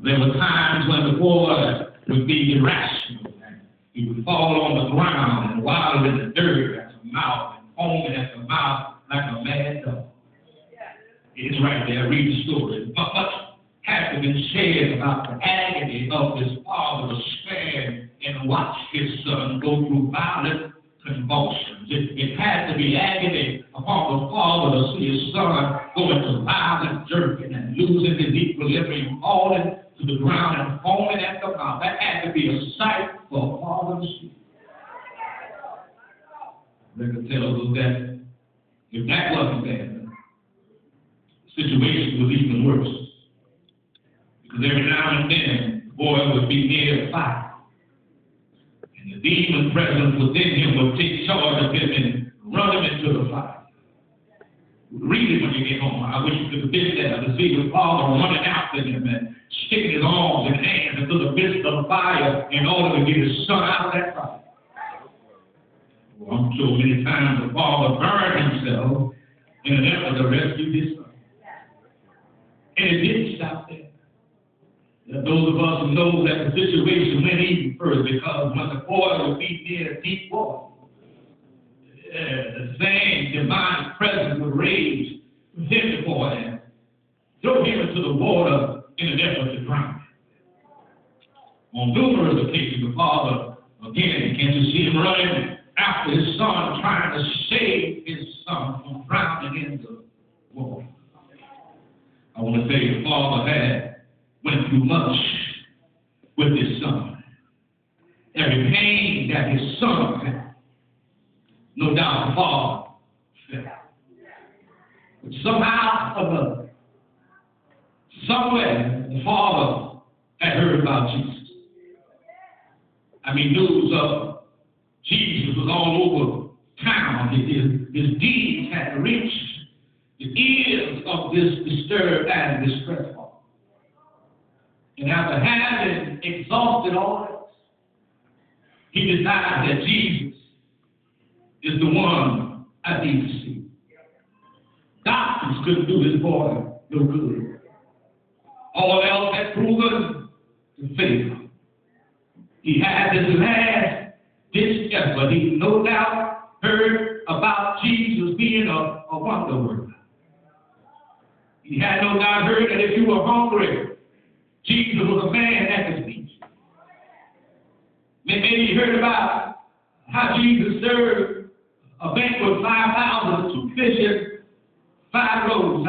There were times when the boy would be irrational. And he would fall on the ground and wallow in the dirt at the mouth and foaming at the mouth like a mad dog. It's right there. Read the story. But much has been said about the agony of his father to stand and watch his son go through violent convulsions. It had to be agony upon the father to see his son go into violent jerking and losing his equilibrium, falling to the ground and foaming at the mouth. That had to be a sight for a father to see. Record tells us that if that wasn't bad, the situation was even worse. Because every now and then, the boy would be near a fire. And the demon presence within him would take charge of him and run him into the fire. Read it when you get home. I wish you could have been there to see the father running after him and sticking his arms and hands into the midst of the fire in order to get his son out of that fire. Well, I'm sure many times the father burned himself in an effort to rescue his son. And it didn't stop there. Those of us who know that the situation went even further, because when the boy would be near deep water, the same demonic presence would rage within the boy and throw him into the water in an effort to drown him. On numerous occasions, the father, again, can you see him running after his son, trying to save his son from drowning in the water. I want to tell you, the father went through much with his son. Every pain that his son felt, no doubt the father felt. But somehow or another, somewhere, the father had heard about Jesus. I mean, news of Jesus was all over town. His deeds had reached the ears of this disturbed and distressed father. And after having exhausted all else, he decided that Jesus is the one I need to see. Doctors couldn't do his boy no good. All else had proven to fail. He had his last ditch effort. He no doubt heard about Jesus being a wonder worker. He had no doubt heard that if you were hungry, Jesus was a man that could feed you. Maybe he heard about how Jesus served a banquet 5,000, 2 fishes, 5 loaves.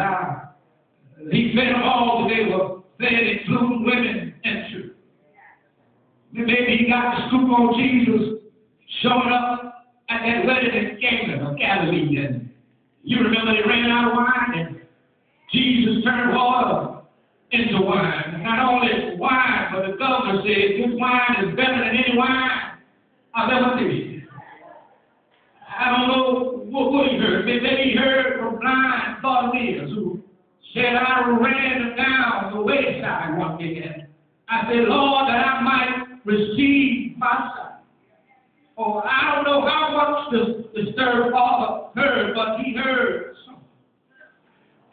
He fed them all that they were fed, including women and children. Maybe he got the scoop on Jesus showing up at that wedding in Cana of Galilee. And you remember they ran out of wine, and Jesus turned water into wine. Not only wine, but the governor said, this wine is better than any wine I've ever tasted. I don't know what he heard. Maybe he heard from blind Bartimaeus who said, I ran down the wayside one day and I said, Lord, that I might receive my sight. Oh, I don't know how much the disturbed father heard, but he heard something.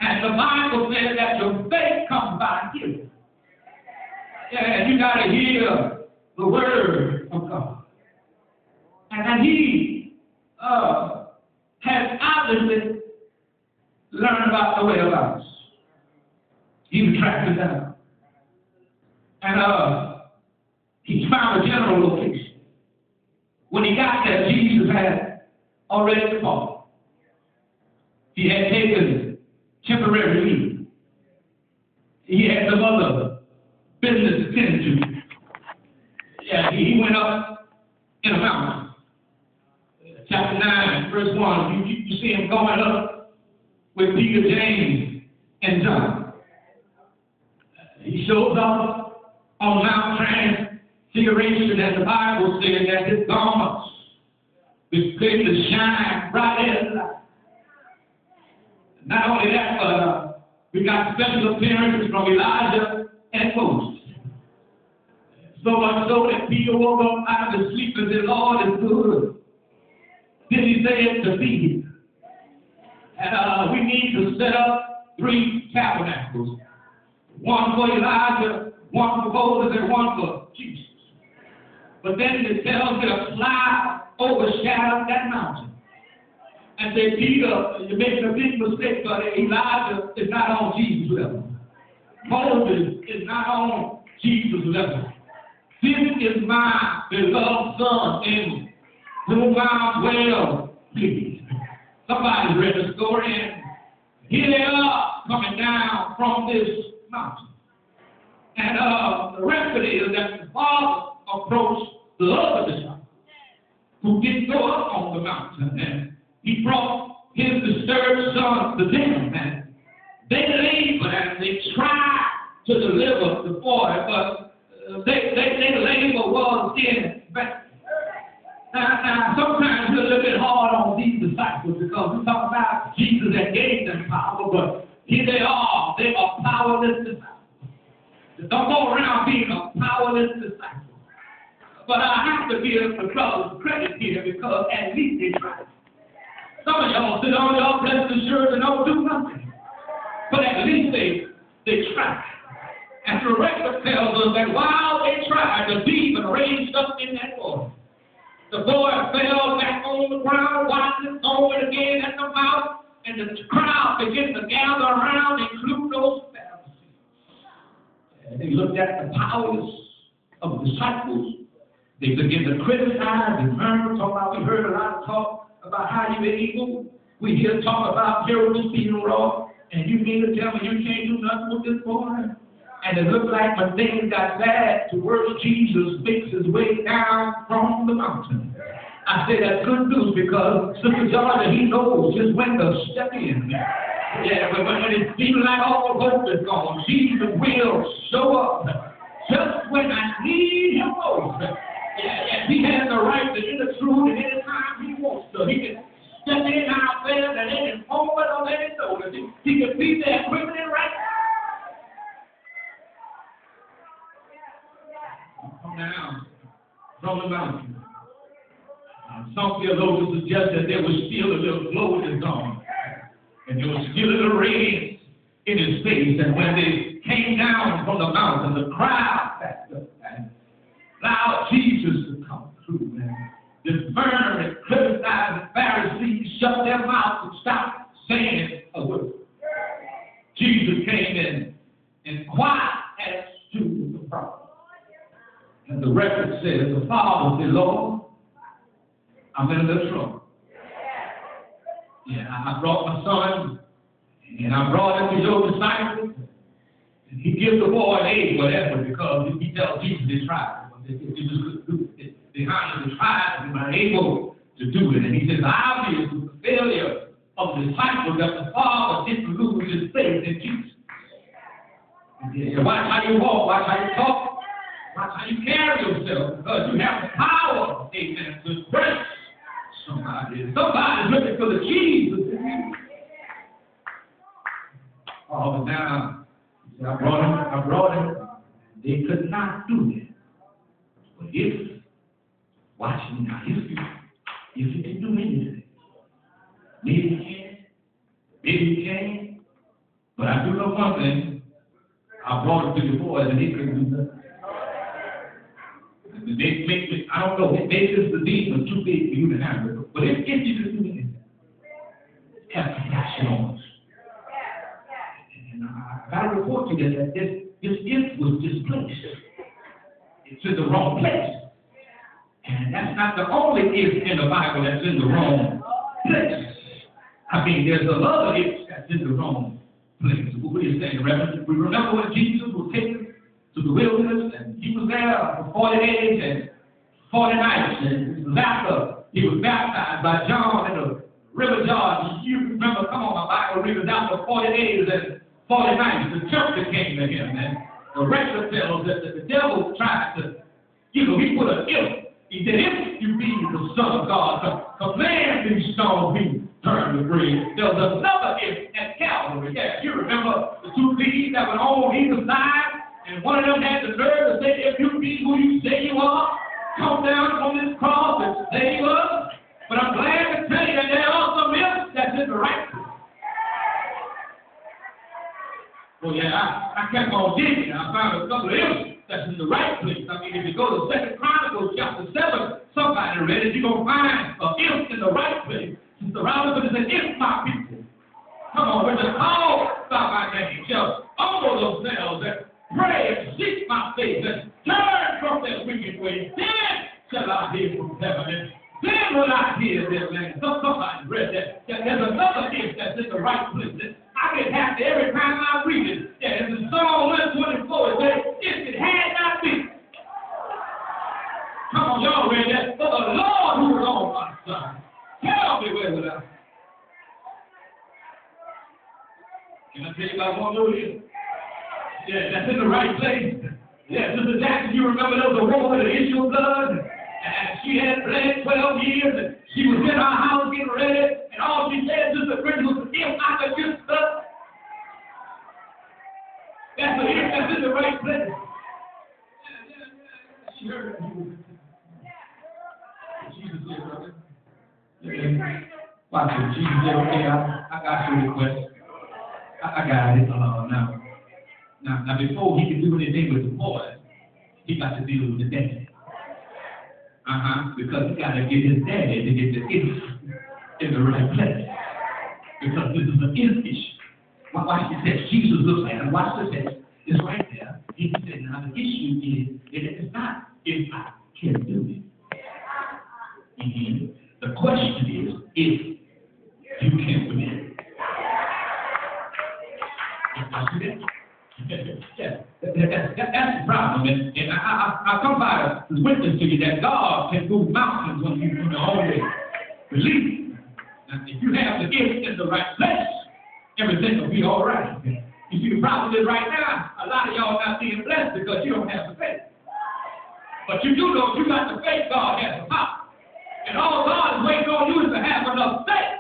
And the Bible says that your faith comes by hearing. Yeah, you got to hear the word of God. And that he has obviously learned about the way of us. He was tracked down. And he found a general location. When he got there, Jesus had already departed. He had taken temporary leave. He had some other business to tend to. Yeah, he went up in a mountain. Chapter 9, verse 1, you see him going up with Peter, James, and John. He shows up on Mount Transfiguration, and the Bible says that his garments was going to shine bright as the light. Not only that, but we got special appearances from Elijah and Moses. So much so that Peter woke up out of his sleep and said, Lord is good. Then he said to be here. And we need to set up 3 tabernacles. one for Elijah, one for Moses, and one for Jesus. But then it tells me a cloud overshadowed that mountain. And say, Peter, you're making a big mistake, but Elijah is not on Jesus' level. Moses is not on Jesus' level. This is my beloved Son, in whom I'm well pleased. Somebody read the story, and here they are coming down from this mountain. And the rest of it is that the Father approached the other disciples who didn't go up on the mountain, and he brought his disturbed son to them, and they labored and they tried to deliver the boy, but they labor was in vain. Now, sometimes we're a little bit hard on these disciples because we talk about Jesus that gave them power, but here they are powerless disciples. Don't go around being a powerless disciple. But I have to give the brothers credit here because at least they tried. Some of y'all sit on your blessed assurance and don't do nothing. But at least they tried. And the record tells us that while they tried, the demon raised up in that boy. The boy fell back on the ground, watched it over it again at the mouth, and the crowd began to gather around, including those Pharisees. And they looked at the powers of the disciples. They began to criticize and murmur, we heard a lot of talk about how you're evil. We hear talk about miracles being wrought, and you mean to tell me you can't do nothing with this boy? And it looked like when things got bad, the word Jesus makes his way down from the mountain. I say that's good news because Sister Georgia, he knows just when to step in. Yeah, but when it seems like all hope is gone, Jesus will show up just when I need him most. Yeah, he has the right to intrude at any time he wants to. He can step in our affairs at any moment or any notice. He can be there quickly right now. Come down from the mountain. Some theologians suggest that there was still a little glow in his arm, and there was still a little radiance in his face. And when they came down from the mountain, the crowd backed up and allowed Jesus to come through. And the murmuring, criticizing Pharisees shut their mouths and stopped saying a word. Jesus came in and quiet as to the problem. And the record says, the Father said, Lord, I'm in a little trouble. Yeah, I brought my son, and I brought him to your disciples, and he gives the boy an A, whatever, because he tells Jesus they tried. They just couldn't do it. They honestly tried, and were able to do it. And he says, obviously, the failure of the disciples that the Father didn't lose his faith in Jesus. Yeah, watch how you walk, watch how you talk. Watch how you carry yourself, because you have the power, amen, to break somebody. Somebody's looking for the keys. Oh, but now, I brought him. They could not do it. But watch me now, if you can do anything, maybe you can, but I do know one thing. I brought him to the boys, and he couldn't do nothing. I don't know, maybe the demon too big for you to handle, but if you can do anything, have compassion on us. And I got to report to you that this gift was displaced. It's in the wrong place. And that's not the only gift in the Bible that's in the wrong place. I mean, there's another gift that's in the wrong place. What are you saying, Reverend? We remember when Jesus was taken to the wilderness, and he was there for 40 days and 40 nights, and it was after he was baptized by John in the River Jordan. You remember, come on, my Bible readers, after 40 days and 40 nights, the tempter came to him, and the record tells us that the devil tried to, he put an if. He said, if you be the Son of God, command these stones be turned to bread. There was another if at Calvary. Yeah, you remember the two thieves that were on either side? And one of them had the nerve to say, if you be who you say you are, come down from this cross and save us. But I'm glad to tell you that there are some ifs that's in the right place. Oh, yeah, I I kept on digging. I found a couple of ifs that's in the right place. I mean, if you go to 2 Chronicles chapter 7, somebody read it, you're going to find an if in the right place. Sister Robinson said, if my people, come on, we're just called by my name, shall humble themselves and pray and seek my face and turn from their wicked ways, then shall I hear from heaven, and then will I hear their land. Somebody read that. There's another if that's in the right place. I get happy every time I read it. Yeah, in the Psalm 124, it says, if it had not been. Come on, y'all read that. For the Lord who is on my side. Tell me where would I. Can I tell you about one little here? Yeah, that's in the right place. Yeah, Sister Jackson, you remember there was a woman with an issue of blood? And she had bled 12 years, and she was in our house getting ready, and all she said, Sister Bridget, was, if I could just touch. That's the if that's in the right place. She heard it. Jesus said, brother. Watch it. Jesus said, okay, I got your request. I got it. Now, before he could do anything with the boy, he got to deal with the daddy. Because he got to get his daddy to get the if in the right place. Because this is an if issue. Watch the text. Jesus looks at him. Watch the text. It's right there. He said, now the issue is that it's not if I can do it. The question is if you can do it. Yeah, that's the problem. And I come by to witness to you that God can move mountains when you always believe. Now, if you have the gift in the right place, everything will be all right. You see, the problem is right now, a lot of y'all not being blessed because you don't have the faith. But you do know if you got the faith, God has the power. And all God is waiting on you is to have enough faith.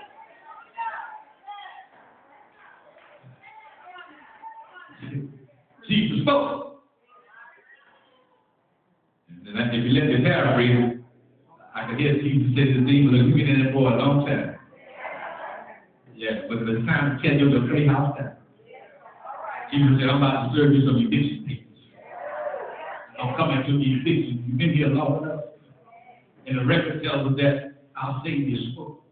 Jesus spoke. And if you let me paraphrase, I could hear Jesus say to the demon, you've been in it for a long time. Yeah, but it's time to tell you to pray house down. Jesus said, I'm about to serve you some eviction papers. I'm coming to the eviction. You've been here long enough. And the record tells us that our Savior spoke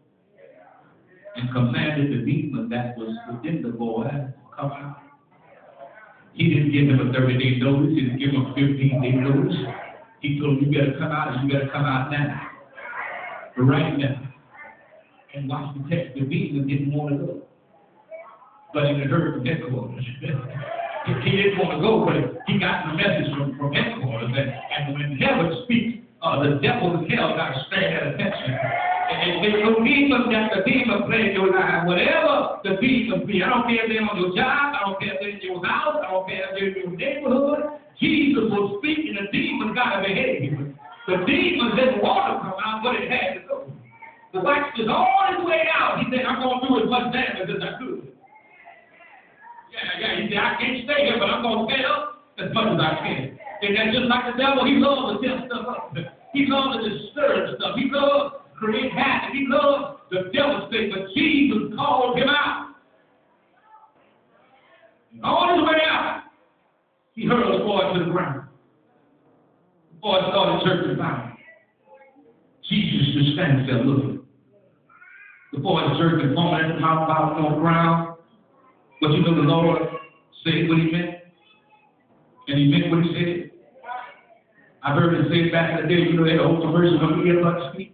and commanded the demon that was within the boy to come out. He didn't give him a 30-day notice. He didn't give him a 15-day notice. He told him, you better come out, and you better come out now. Right now. And watch the text. The demon didn't want to go. But he had heard from headquarters. He didn't want to go, but he got the message from headquarters. And when heaven speaks, the devil and hell got to stand at attention. And there's no demon that the demon play in your life. Whatever the demon be, I don't care if they're on your job, I don't care if they're in your house, I don't care if they're in your neighborhood. Jesus will speak, and the demon got to behave. The demon didn't want to come out, but it had to go. The wax is all his way out. He said, I'm going to do as much damage as I could. Yeah. He said, I can't stay here, but I'm going to stay up as much as I can. And that's just like the devil. He loves to tear stuff up. He loves to disturb stuff. He loves to create havoc. He loves to devastate. But Jesus called him out. And on his way out, he hurled the boy to the ground. The boy started church about. Jesus just standing there looking. The boy's jerking, foaming at the mouth, bouncing on the ground. But you know the Lord said what he meant. And he meant what he said. I've heard it said back in the day, you know, that old commercial when you hear about speak.